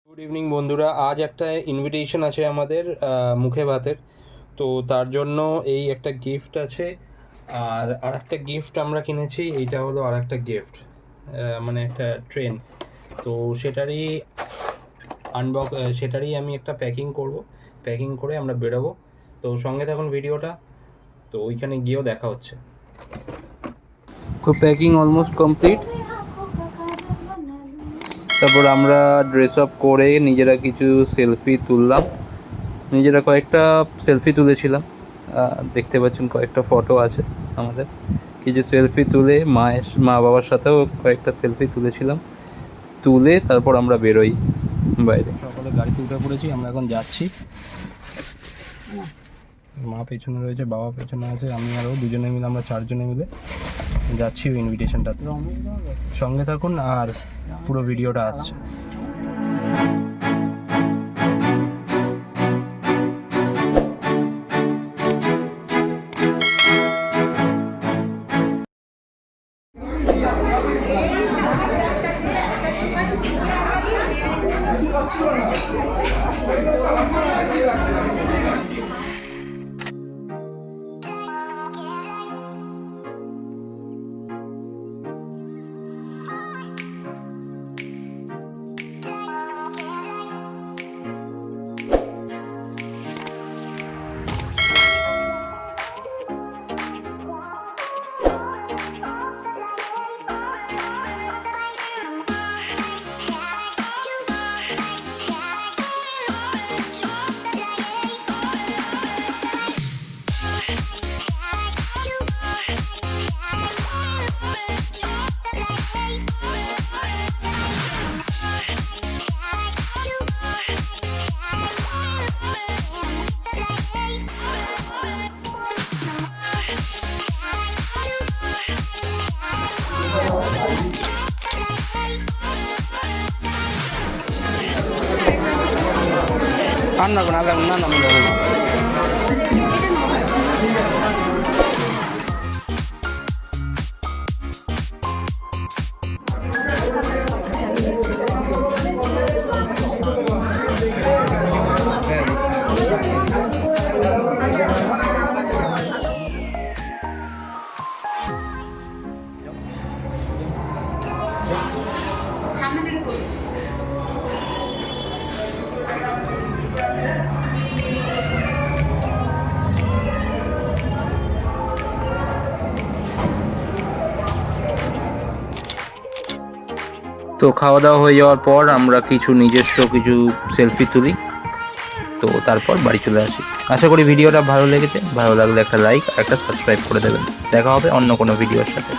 Good evening বন্ধুরা, আজ একটা ইনভিটেশন আছে আমাদের মুখে ভাতের। তো তার জন্য এই একটা গিফট আছে, আর আরেকটা গিফট আমরা কিনেছি। এইটা হলো আরেকটা গিফট, মানে একটা ট্রেন। তো সেটারই আমি একটা প্যাকিং করব। প্যাকিং করে আমরা বেরোবো। তো সঙ্গে থাকুন ভিডিওটা। তো ওইখানে গিয়েও দেখা হচ্ছে। তো প্যাকিং অলমোস্ট কমপ্লিট। তারপর আমরা ড্রেস আপ করে নিজেরা কিছু সেলফি তুললাম, নিজেরা কয়েকটা সেলফি তুলেছিলাম। দেখতে পাচ্ছেন কয়েকটা ফটো আছে আমাদের। কিছু সেলফি তুলে মা বাবার সাথেও কয়েকটা সেলফি তুলেছিলাম। তুলে তারপর আমরা বেরোই বাইরে। সকালে গাড়িতে উঠে পড়েছি, আমরা এখন যাচ্ছি। মা পেছনে রয়েছে, বাবা পেছনে আছে, আমি আরও দুজনে মিলে, আমরা চারজনে মিলে যাচ্ছি ওই ইনভিটেশনটাতে। সঙ্গে থাকুন আর পুরো ভিডিওটা আসছে। না না না না না। তো খাওয়া দাওয়া হয়ে যাওয়ার পর আমরা নিজস্ব কিছু সেলফি তুলি। তো তারপর বাড়ি চলে আসি। আশা করি ভিডিওটা ভালো লেগেছে। ভালো লাগলে একটা লাইক আর একটা সাবস্ক্রাইব করে দেবেন। দেখা হবে অন্য কোনো ভিডিওর সাথে।